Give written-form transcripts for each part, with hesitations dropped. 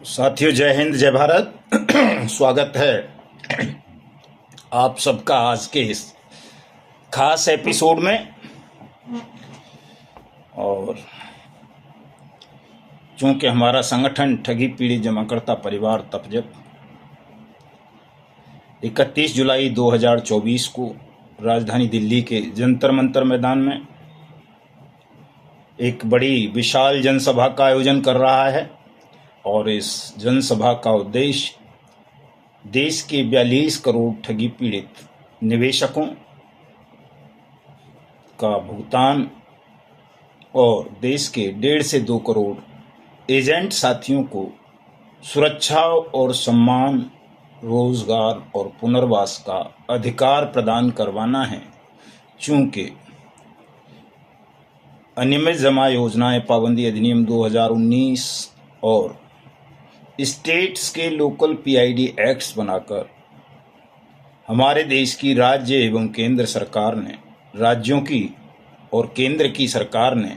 साथियों, जय हिंद, जय भारत। स्वागत है आप सबका आज के इस खास एपिसोड में। और चूंकि हमारा संगठन ठगी पीड़ित जमाकर्ता परिवार तपजप 31 जुलाई 2024 को राजधानी दिल्ली के जंतर मंतर मैदान में एक बड़ी विशाल जनसभा का आयोजन कर रहा है। और इस जनसभा का उद्देश्य देश के 42 करोड़ ठगी पीड़ित निवेशकों का भुगतान और देश के 1.5 से 2 करोड़ एजेंट साथियों को सुरक्षा और सम्मान, रोजगार और पुनर्वास का अधिकार प्रदान करवाना है। चूंकि अनियमित जमा योजनाएं पाबंदी अधिनियम 2019 और स्टेट्स के लोकल पीआईडी एक्ट्स बनाकर हमारे देश की राज्य एवं केंद्र सरकार ने, राज्यों की और केंद्र की सरकार ने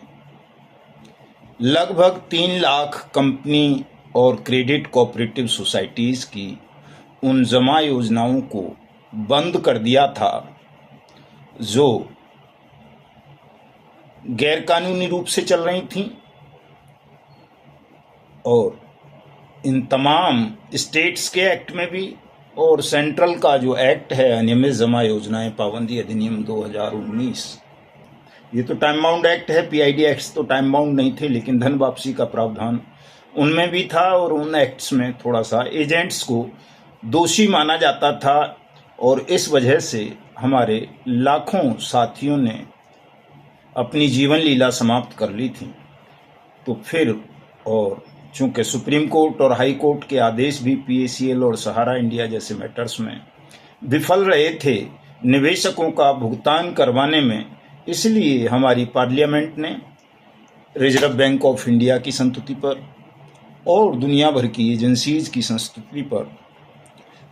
लगभग 3 लाख कंपनी और क्रेडिट कोऑपरेटिव सोसाइटीज की उन जमा योजनाओं को बंद कर दिया था जो गैरकानूनी रूप से चल रही थीं। और इन तमाम स्टेट्स के एक्ट में भी और सेंट्रल का जो एक्ट है अनियमित जमा योजनाएं पाबंदी अधिनियम 2019, ये तो टाइम बाउंड एक्ट है। पीआईडी एक्ट्स तो टाइम बाउंड नहीं थे, लेकिन धन वापसी का प्रावधान उनमें भी था। और उन एक्ट्स में थोड़ा सा एजेंट्स को दोषी माना जाता था और इस वजह से हमारे लाखों साथियों ने अपनी जीवन लीला समाप्त कर ली थी। तो फिर और चूंकि सुप्रीम कोर्ट और हाई कोर्ट के आदेश भी पीएसीएल और सहारा इंडिया जैसे मैटर्स में विफल रहे थे निवेशकों का भुगतान करवाने में, इसलिए हमारी पार्लियामेंट ने रिजर्व बैंक ऑफ इंडिया की संस्तुति पर और दुनिया भर की एजेंसीज की संस्तुति पर,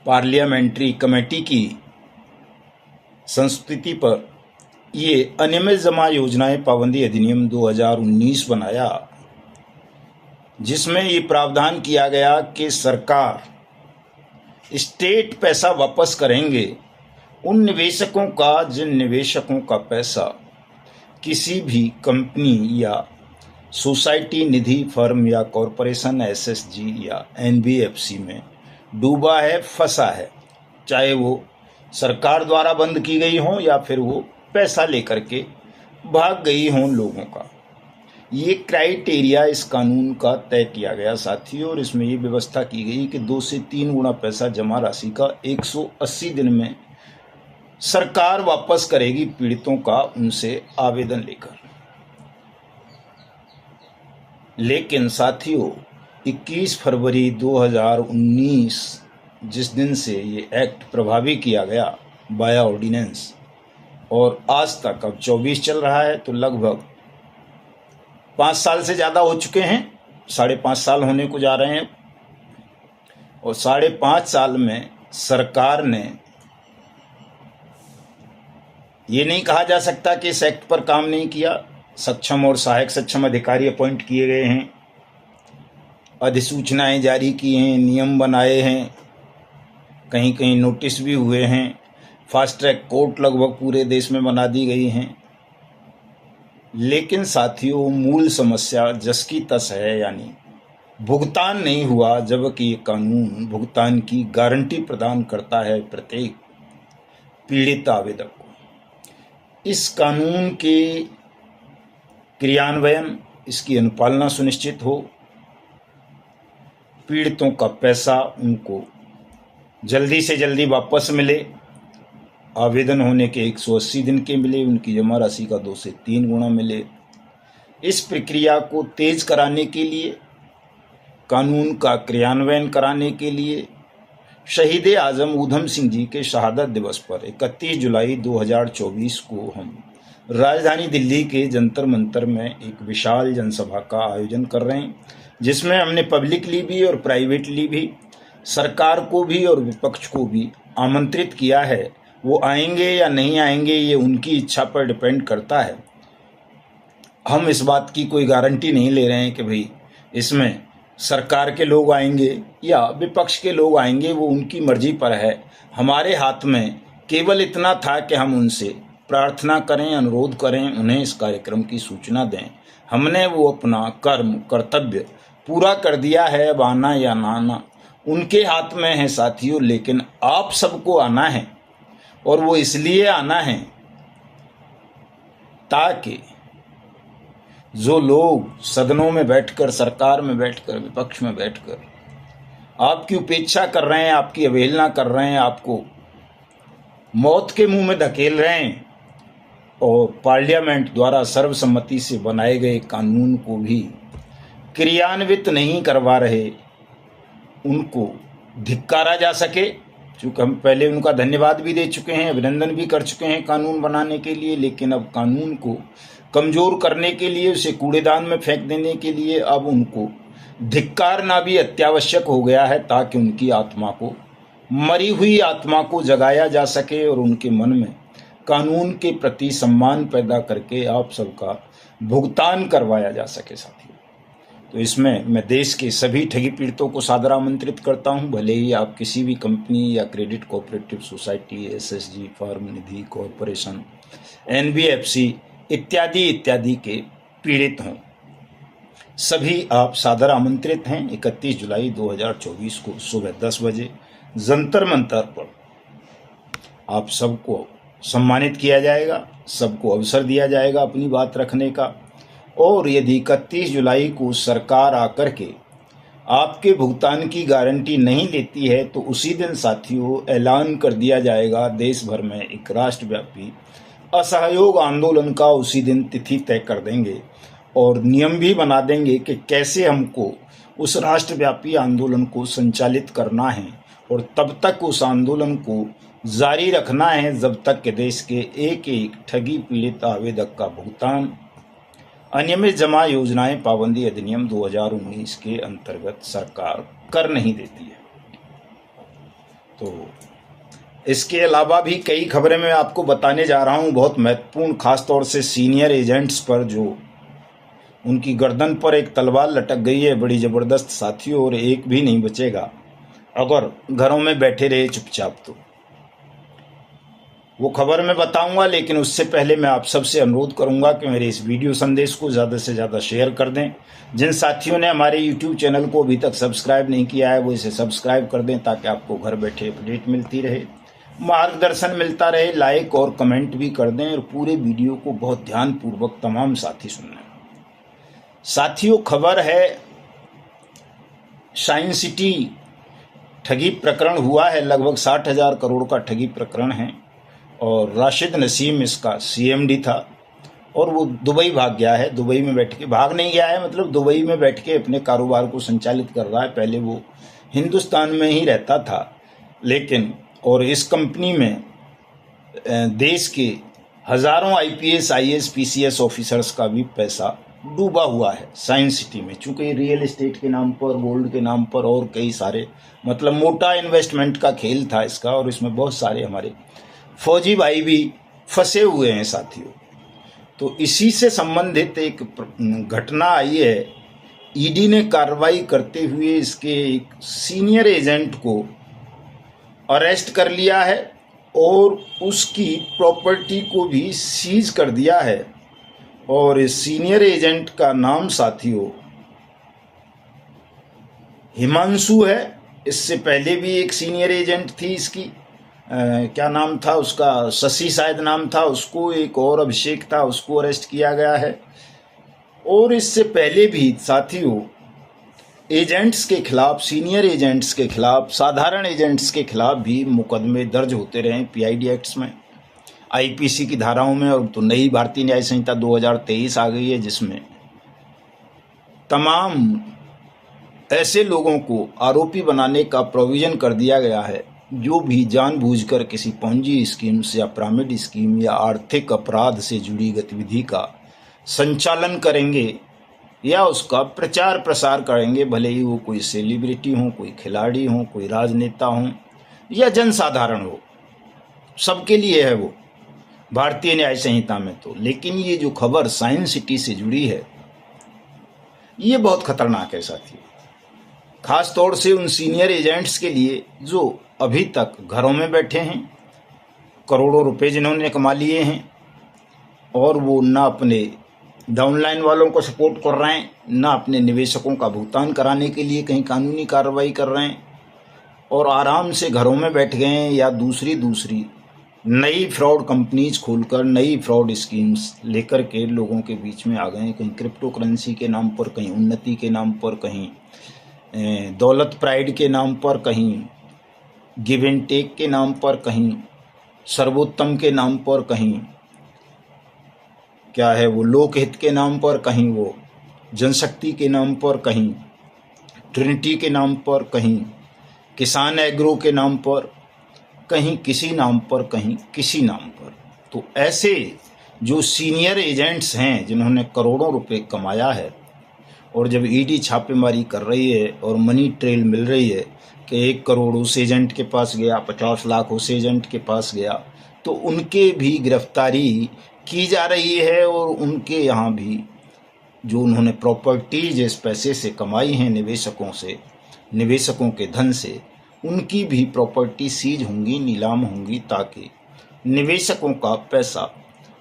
पार्लियामेंट्री कमेटी की संस्तुति पर ये अनियमित जमा योजनाएं पाबंदी अधिनियम 2019 बनाया, जिसमें ये प्रावधान किया गया कि सरकार स्टेट पैसा वापस करेंगे उन निवेशकों का जिन निवेशकों का पैसा किसी भी कंपनी या सोसाइटी, निधि फर्म या कॉरपोरेशन, एसएसजी या एनबीएफसी में डूबा है, फंसा है, चाहे वो सरकार द्वारा बंद की गई हो या फिर वो पैसा लेकर के भाग गई हों लोगों का। ये क्राइटेरिया इस कानून का तय किया गया साथियों। और इसमें ये व्यवस्था की गई कि 2 से 3 गुना पैसा जमा राशि का 180 दिन में सरकार वापस करेगी पीड़ितों का उनसे आवेदन लेकर। लेकिन साथियों, 21 फरवरी 2019 जिस दिन से ये एक्ट प्रभावी किया गया बाया ऑर्डिनेंस, और आज तक अब 24 चल रहा है, तो लगभग 5 साल से ज़्यादा हो चुके हैं, 5.5 साल होने को जा रहे हैं। और 5.5 साल में सरकार ने, ये नहीं कहा जा सकता कि इस एक्ट पर काम नहीं किया। सक्षम और सहायक सक्षम अधिकारी अपॉइंट किए गए हैं, अधिसूचनाएं जारी की हैं, नियम बनाए हैं, कहीं कहीं नोटिस भी हुए हैं, फास्ट ट्रैक कोर्ट लगभग पूरे देश में बना दी गई हैं। लेकिन साथियों, मूल समस्या जस की तस है, यानी भुगतान नहीं हुआ, जबकि ये कानून भुगतान की गारंटी प्रदान करता है प्रत्येक पीड़ित आवेदक को। इस कानून के क्रियान्वयन, इसकी अनुपालना सुनिश्चित हो, पीड़ितों का पैसा उनको जल्दी से जल्दी वापस मिले, आवेदन होने के 180 दिन के मिले, उनकी जमा राशि का 2 से 3 गुना मिले। इस प्रक्रिया को तेज कराने के लिए, कानून का क्रियान्वयन कराने के लिए शहीद आजम ऊधम सिंह जी के शहादत दिवस पर 31 जुलाई 2024 को हम राजधानी दिल्ली के जंतर मंतर में एक विशाल जनसभा का आयोजन कर रहे हैं, जिसमें हमने पब्लिकली भी और प्राइवेटली भी सरकार को भी और विपक्ष को भी आमंत्रित किया है। वो आएंगे या नहीं आएंगे ये उनकी इच्छा पर डिपेंड करता है। हम इस बात की कोई गारंटी नहीं ले रहे हैं कि भाई इसमें सरकार के लोग आएंगे या विपक्ष के लोग आएंगे, वो उनकी मर्जी पर है। हमारे हाथ में केवल इतना था कि हम उनसे प्रार्थना करें, अनुरोध करें, उन्हें इस कार्यक्रम की सूचना दें। हमने वो अपना कर्म कर्तव्य पूरा कर दिया है। अब आना या ना आना उनके हाथ में है साथियों, लेकिन आप सबको आना है, और वो इसलिए आना है ताकि जो लोग सदनों में बैठकर, सरकार में बैठकर, विपक्ष में बैठकर आपकी उपेक्षा कर रहे हैं, आपकी अवहेलना कर रहे हैं, आपको मौत के मुंह में धकेल रहे हैं, और पार्लियामेंट द्वारा सर्वसम्मति से बनाए गए कानून को भी क्रियान्वित नहीं करवा रहे, उनको धिक्कारा जा सके। चूँकि हम पहले उनका धन्यवाद भी दे चुके हैं, अभिनंदन भी कर चुके हैं कानून बनाने के लिए, लेकिन अब कानून को कमज़ोर करने के लिए, उसे कूड़ेदान में फेंक देने के लिए अब उनको धिक्कारना भी अत्यावश्यक हो गया है, ताकि उनकी आत्मा को, मरी हुई आत्मा को जगाया जा सके और उनके मन में कानून के प्रति सम्मान पैदा करके आप सबका भुगतान करवाया जा सके साथियों। तो इसमें मैं देश के सभी ठगी पीड़ितों को सादर आमंत्रित करता हूं, भले ही आप किसी भी कंपनी या credit cooperative society, SSG, firm nidhi corporation, NBFC इत्यादि इत्यादि के पीड़ित हों, सभी आप सादर आमंत्रित हैं। 31 जुलाई 2024 को सुबह 10 बजे जंतर मंतर पर आप सबको सम्मानित किया जाएगा, सबको अवसर दिया जाएगा अपनी बात रखने का। और यदि 31 जुलाई को सरकार आकर के आपके भुगतान की गारंटी नहीं लेती है, तो उसी दिन साथियों ऐलान कर दिया जाएगा देश भर में एक राष्ट्रव्यापी असहयोग आंदोलन का। उसी दिन तिथि तय कर देंगे और नियम भी बना देंगे कि कैसे हमको उस राष्ट्रव्यापी आंदोलन को संचालित करना है, और तब तक उस आंदोलन को जारी रखना है जब तक कि देश के एक एक ठगी पीड़ित आवेदक का भुगतान अनियमित जमा योजनाएं पाबंदी अधिनियम 2019 के अंतर्गत सरकार कर नहीं देती है। तो इसके अलावा भी कई खबरें मैं आपको बताने जा रहा हूं, बहुत महत्वपूर्ण, खासतौर से सीनियर एजेंट्स पर, जो उनकी गर्दन पर एक तलवार लटक गई है बड़ी ज़बरदस्त साथियों, और एक भी नहीं बचेगा अगर घरों में बैठे रहे चुपचाप। तो वो खबर मैं बताऊंगा, लेकिन उससे पहले मैं आप सबसे अनुरोध करूंगा कि मेरे इस वीडियो संदेश को ज़्यादा से ज़्यादा शेयर कर दें। जिन साथियों ने हमारे YouTube चैनल को अभी तक सब्सक्राइब नहीं किया है, वो इसे सब्सक्राइब कर दें, ताकि आपको घर बैठे अपडेट मिलती रहे, मार्गदर्शन मिलता रहे। लाइक और कमेंट भी कर दें, और पूरे वीडियो को बहुत ध्यानपूर्वक तमाम साथी सुनना। साथियों, खबर है साइंस सिटी ठगी प्रकरण हुआ है, लगभग 60,000 करोड़ का ठगी प्रकरण है, और राशिद नसीम इसका सीएमडी था, और वो दुबई भाग गया है। दुबई में बैठ के, भाग नहीं गया है मतलब दुबई में बैठ के अपने कारोबार को संचालित कर रहा है। पहले वो हिंदुस्तान में ही रहता था, लेकिन और इस कंपनी में देश के हज़ारों आईपीएस, आईएएस, पीसीएस ऑफिसर्स का भी पैसा डूबा हुआ है साइंस सिटी में। चूँकि रियल एस्टेट के नाम पर, गोल्ड के नाम पर और कई सारे, मतलब मोटा इन्वेस्टमेंट का खेल था इसका, और इसमें बहुत सारे हमारे फौजी भाई भी फंसे हुए हैं साथियों। तो इसी से संबंधित एक घटना आई है। ईडी ने कार्रवाई करते हुए इसके एक सीनियर एजेंट को अरेस्ट कर लिया है, और उसकी प्रॉपर्टी को भी सीज कर दिया है। और इस सीनियर एजेंट का नाम साथियों हिमांशु है। इससे पहले भी एक सीनियर एजेंट थी इसकी, क्या नाम था उसका, शशि शायद नाम था, उसको, एक और अभिषेक था, उसको अरेस्ट किया गया है। और इससे पहले भी साथियों एजेंट्स के खिलाफ, सीनियर एजेंट्स के खिलाफ, साधारण एजेंट्स के खिलाफ भी मुकदमे दर्ज होते रहे पीआईडी एक्ट्स में, आईपीसी की धाराओं में। और तो नई भारतीय न्याय संहिता 2023 आ गई है, जिसमें तमाम ऐसे लोगों को आरोपी बनाने का प्रोविज़न कर दिया गया है जो भी जानबूझकर किसी पंजी स्कीम से या पिरामिड स्कीम या आर्थिक अपराध से जुड़ी गतिविधि का संचालन करेंगे या उसका प्रचार प्रसार करेंगे, भले ही वो कोई सेलिब्रिटी हो, कोई खिलाड़ी हो, कोई राजनेता हो या जनसाधारण हो, सबके लिए है वो भारतीय न्याय संहिता में। तो लेकिन ये जो खबर साइंस सिटी से जुड़ी है, ये बहुत खतरनाक है साथियों। खास तौर से उन सीनियर एजेंट्स के लिए जो अभी तक घरों में बैठे हैं, करोड़ों रुपए जिन्होंने कमा लिए हैं और वो ना अपने डाउनलाइन वालों को सपोर्ट कर रहे हैं, ना अपने निवेशकों का भुगतान कराने के लिए कहीं कानूनी कार्रवाई कर रहे हैं, और आराम से घरों में बैठ गए हैं या दूसरी नई फ्रॉड कंपनीज खोलकर नई फ्रॉड स्कीम्स लेकर के लोगों के बीच में आ गए हैं। कहीं क्रिप्टो करेंसी के नाम पर, कहीं उन्नति के नाम पर, कहीं दौलत प्राइड के नाम पर, कहीं गिव एंड टेक के नाम पर, कहीं सर्वोत्तम के नाम पर, कहीं क्या है वो लोकहित के नाम पर, कहीं वो जनशक्ति के नाम पर, कहीं ट्रिनिटी के नाम पर, कहीं किसान एग्रो के नाम पर, कहीं किसी नाम पर, कहीं किसी नाम पर। तो ऐसे जो सीनियर एजेंट्स हैं जिन्होंने करोड़ों रुपए कमाया है, और जब ईडी छापेमारी कर रही है और मनी ट्रेल मिल रही है कि 1 करोड़ उस एजेंट के पास गया, 50 लाख उस एजेंट के पास गया, तो उनके भी गिरफ्तारी की जा रही है। और उनके यहाँ भी जो उन्होंने प्रॉपर्टीज इस पैसे से कमाई हैं निवेशकों से, निवेशकों के धन से, उनकी भी प्रॉपर्टी सीज होंगी, नीलाम होंगी, ताकि निवेशकों का पैसा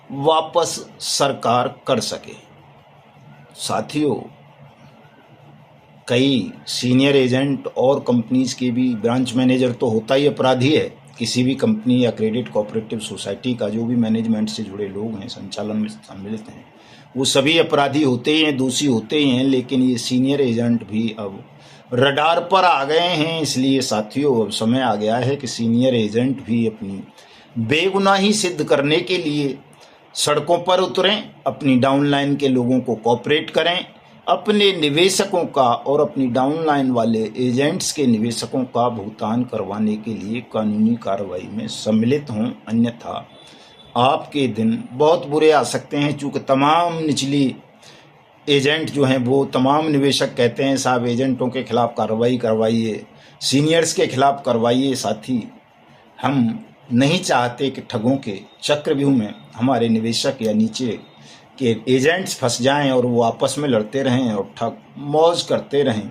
वापस सरकार कर सके। साथियों, कई सीनियर एजेंट और कंपनीज के भी ब्रांच मैनेजर तो होता ही अपराधी है। किसी भी कंपनी या क्रेडिट कोऑपरेटिव सोसाइटी का जो भी मैनेजमेंट से जुड़े लोग हैं, संचालन में सम्मिलित हैं, वो सभी अपराधी होते ही हैं, दोषी होते ही हैं। लेकिन ये सीनियर एजेंट भी अब रडार पर आ गए हैं। इसलिए साथियों, अब समय आ गया है कि सीनियर एजेंट भी अपनी बेगुनाही सिद्ध करने के लिए सड़कों पर उतरें, अपनी डाउनलाइन के लोगों को कोऑपरेट करें, अपने निवेशकों का और अपनी डाउनलाइन वाले एजेंट्स के निवेशकों का भुगतान करवाने के लिए कानूनी कार्रवाई में सम्मिलित हों। अन्यथा आपके दिन बहुत बुरे आ सकते हैं। चूँकि तमाम निचली एजेंट जो हैं, वो तमाम निवेशक कहते हैं साहब एजेंटों के खिलाफ कार्रवाई करवाइए, सीनियर्स के खिलाफ करवाइए। साथी, हम नहीं चाहते कि ठगों के चक्रव्यूह में हमारे निवेशक या नीचे के एजेंट्स फंस जाएं और वो आपस में लड़ते रहें और ठग मौज करते रहें।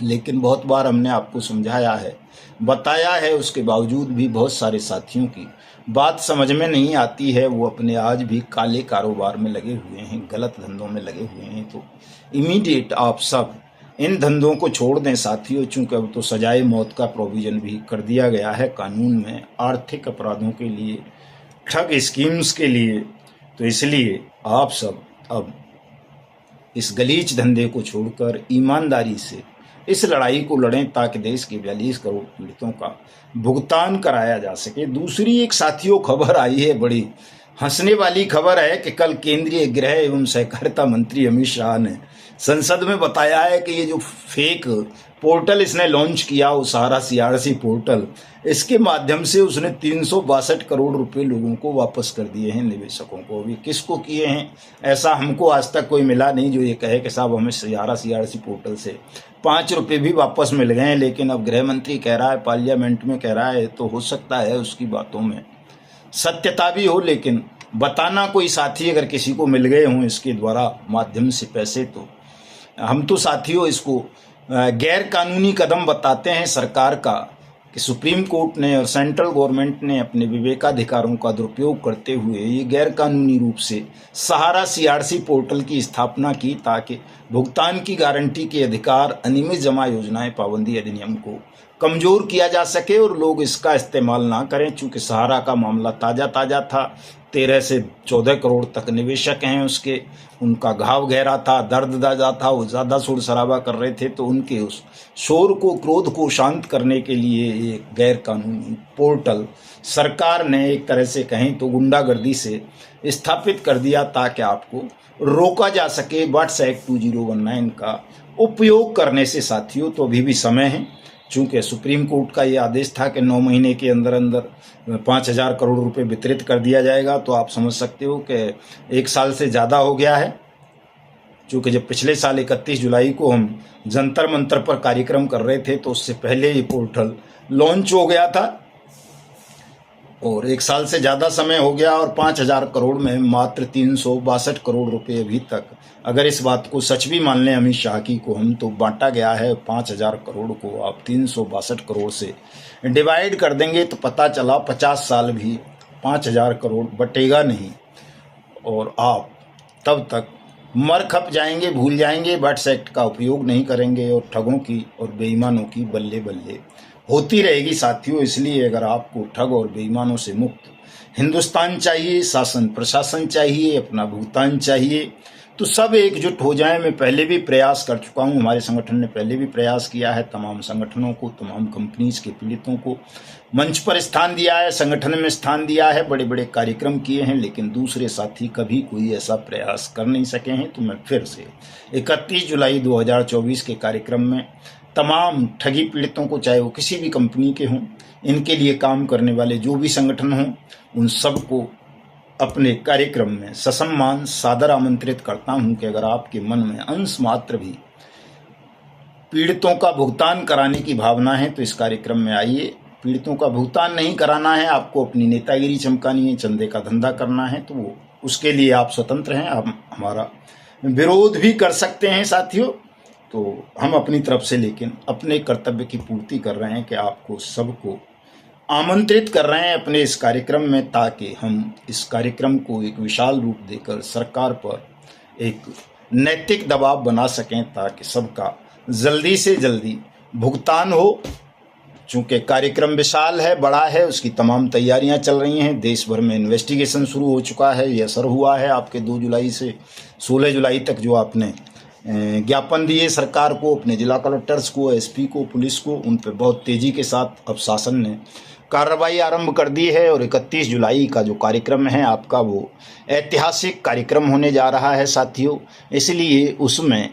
लेकिन बहुत बार हमने आपको समझाया है, बताया है, उसके बावजूद भी बहुत सारे साथियों की बात समझ में नहीं आती है। वो अपने आज भी काले कारोबार में लगे हुए हैं, गलत धंधों में लगे हुए हैं। तो इमीडिएट आप सब इन धंधों को छोड़ दें साथियों। चूँकि अब तो सजाए मौत का प्रोविज़न भी कर दिया गया है कानून में, आर्थिक अपराधों के लिए, ठग स्कीम्स के लिए। तो इसलिए आप सब अब इस गलीच धंधे को छोड़कर ईमानदारी से इस लड़ाई को लड़ें, ताकि देश के 42 करोड़ पीड़ितों का भुगतान कराया जा सके। दूसरी एक साथियों खबर आई है, बड़ी हंसने वाली खबर है कि कल केंद्रीय गृह एवं सहकारिता मंत्री अमित शाह ने संसद में बताया है कि ये जो फेक पोर्टल इसने लॉन्च किया, वो सहारा CRC पोर्टल, इसके माध्यम से उसने 362 करोड़ रुपए लोगों को वापस कर दिए हैं, निवेशकों को। अभी किसको किए हैं, ऐसा हमको आज तक कोई मिला नहीं जो ये कहे कि साहब हमें सहारा CRC पोर्टल से 5 रुपये भी वापस मिल गए हैं। लेकिन अब गृह मंत्री कह रहा है, पार्लियामेंट में कह रहा है, तो हो सकता है उसकी बातों में सत्यता भी हो। लेकिन बताना कोई साथी अगर किसी को मिल गए हों इसके द्वारा माध्यम से पैसे, तो हम तो साथियों इसको गैर कानूनी कदम बताते हैं सरकार का, कि सुप्रीम कोर्ट ने और सेंट्रल गवर्नमेंट ने अपने विवेकाधिकारों का दुरुपयोग करते हुए ये गैर कानूनी रूप से सहारा CRC पोर्टल की स्थापना की, ताकि भुगतान की गारंटी के अधिकार, अनियमित जमा योजनाएं पाबंदी अधिनियम को कमज़ोर किया जा सके और लोग इसका इस्तेमाल ना करें। चूँकि सहारा का मामला ताज़ा था, 13 से 14 करोड़ तक निवेशक हैं उसके, उनका घाव गहरा था, दर्द दादा था, वो ज़्यादा शोर शराबा कर रहे थे। तो उनके उस शोर को, क्रोध को शांत करने के लिए एक गैर कानूनी पोर्टल सरकार ने एक तरह से कहें तो गुंडागर्दी से स्थापित कर दिया, ताकि आपको रोका जा सके व्हाट्स एक्ट 2019 का उपयोग करने से। साथियों, तो अभी भी समय है। चूँकि सुप्रीम कोर्ट का ये आदेश था कि 9 महीने के अंदर अंदर 5,000 करोड़ रुपए वितरित कर दिया जाएगा, तो आप समझ सकते हो कि 1 साल से ज़्यादा हो गया है। चूँकि जब पिछले साल 31 जुलाई को हम जंतर मंतर पर कार्यक्रम कर रहे थे, तो उससे पहले ये पोर्टल लॉन्च हो गया था। और 1 साल से ज़्यादा समय हो गया और 5,000 करोड़ में मात्र 362 करोड़ रुपए अभी तक, अगर इस बात को सच भी मान लें अमित शाह की को हम, तो बांटा गया है 5,000 करोड़ को आप 362 करोड़ से डिवाइड कर देंगे तो पता चला 50 साल भी 5,000 करोड़ बटेगा नहीं और आप तब तक मर खप जाएंगे, भूल जाएंगे, बट्स एक्ट का उपयोग नहीं करेंगे और ठगों की और बेईमानों की बल्ले बल्ले होती रहेगी साथियों। इसलिए अगर आपको ठग और बेईमानों से मुक्त हिंदुस्तान चाहिए, शासन प्रशासन चाहिए, अपना भुगतान चाहिए, तो सब एकजुट हो जाएं। मैं पहले भी प्रयास कर चुका हूं, हमारे संगठन ने पहले भी प्रयास किया है, तमाम संगठनों को, तमाम कंपनीज के पीड़ितों को मंच पर स्थान दिया है, संगठन में स्थान दिया है, बड़े बड़े कार्यक्रम किए हैं, लेकिन दूसरे साथी कभी कोई ऐसा प्रयास कर नहीं सके हैं। तो मैं फिर से 31 जुलाई 2024 के कार्यक्रम में तमाम ठगी पीड़ितों को, चाहे वो किसी भी कंपनी के हों, इनके लिए काम करने वाले जो भी संगठन हों, उन सबको अपने कार्यक्रम में ससम्मान सादर आमंत्रित करता हूं कि अगर आपके मन में अंश मात्र भी पीड़ितों का भुगतान कराने की भावना है तो इस कार्यक्रम में आइए। पीड़ितों का भुगतान नहीं कराना है, आपको अपनी नेतागिरी चमकानी है, चंदे का धंधा करना है, तो वो उसके लिए आप स्वतंत्र हैं, आप हमारा विरोध भी कर सकते हैं साथियों। तो हम अपनी तरफ से लेकिन अपने कर्तव्य की पूर्ति कर रहे हैं कि आपको सबको आमंत्रित कर रहे हैं अपने इस कार्यक्रम में, ताकि हम इस कार्यक्रम को एक विशाल रूप देकर सरकार पर एक नैतिक दबाव बना सकें, ताकि सबका जल्दी से जल्दी भुगतान हो। चूँकि कार्यक्रम विशाल है, बड़ा है, उसकी तमाम तैयारियां चल रही हैं, देश भर में इन्वेस्टिगेशन शुरू हो चुका है, ये असर हुआ है आपके 2 जुलाई से 16 जुलाई तक जो आपने ज्ञापन दिए सरकार को, अपने जिला कलेक्टर्स को, एसपी को, पुलिस को, उन पर बहुत तेज़ी के साथ अब शासन ने कार्रवाई आरंभ कर दी है। और 31 जुलाई का जो कार्यक्रम है आपका, वो ऐतिहासिक कार्यक्रम होने जा रहा है साथियों। इसलिए उसमें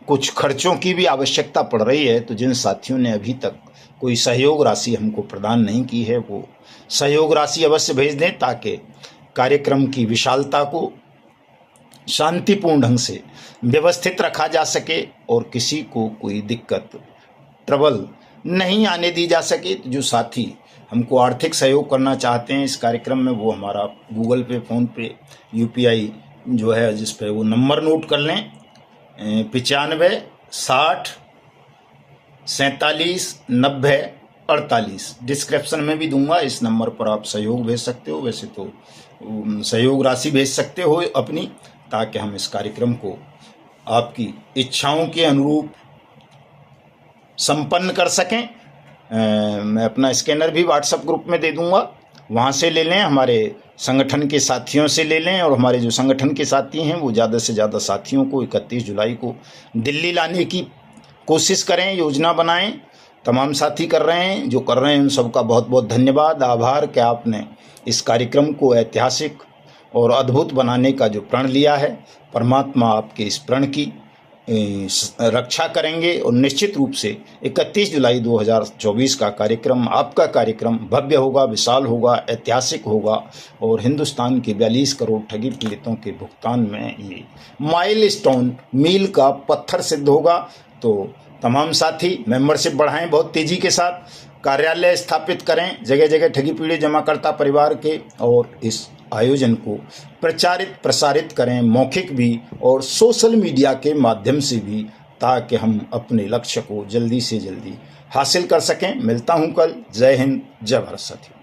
कुछ खर्चों की भी आवश्यकता पड़ रही है, तो जिन साथियों ने अभी तक कोई सहयोग राशि हमको प्रदान नहीं की है, वो सहयोग राशि अवश्य भेज दें, ताकि कार्यक्रम की विशालता को शांतिपूर्ण ढंग से व्यवस्थित रखा जा सके और किसी को कोई दिक्कत, ट्रबल नहीं आने दी जा सके। तो जो साथी हमको आर्थिक सहयोग करना चाहते हैं इस कार्यक्रम में, वो हमारा गूगल पे, फ़ोन पे, UPI जो है, जिस पे वो नंबर नोट कर लें, 95 60 47 90 48, डिस्क्रिप्शन में भी दूंगा। इस नंबर पर आप सहयोग भेज सकते हो, वैसे तो सहयोग राशि भेज सकते हो अपनी, ताकि हम इस कार्यक्रम को आपकी इच्छाओं के अनुरूप संपन्न कर सकें। मैं अपना स्कैनर भी व्हाट्सएप ग्रुप में दे दूंगा, वहाँ से ले लें, हमारे संगठन के साथियों से ले लें, और हमारे जो संगठन के साथी हैं वो ज़्यादा से ज़्यादा साथियों को 31 जुलाई को दिल्ली लाने की कोशिश करें, योजना बनाएं। तमाम साथी कर रहे हैं, जो कर रहे हैं उन सबका बहुत बहुत धन्यवाद, आभार कि आपने इस कार्यक्रम को ऐतिहासिक और अद्भुत बनाने का जो प्रण लिया है। परमात्मा आपके इस प्रण की रक्षा करेंगे और निश्चित रूप से 31 जुलाई 2024 का कार्यक्रम, आपका कार्यक्रम भव्य होगा, विशाल होगा, ऐतिहासिक होगा और हिंदुस्तान के 42 करोड़ ठगी पीड़ितों के भुगतान में ये माइलस्टोन, मील का पत्थर सिद्ध होगा। तो तमाम साथी मेंबरशिप बढ़ाएं बहुत तेज़ी के साथ, कार्यालय स्थापित करें जगह जगह ठगी पीड़ित जमाकर्ता परिवार के, और इस आयोजन को प्रचारित प्रसारित करें, मौखिक भी और सोशल मीडिया के माध्यम से भी, ताकि हम अपने लक्ष्य को जल्दी से जल्दी हासिल कर सकें। मिलता हूं कल। जय हिंद, जय भारत साथियों।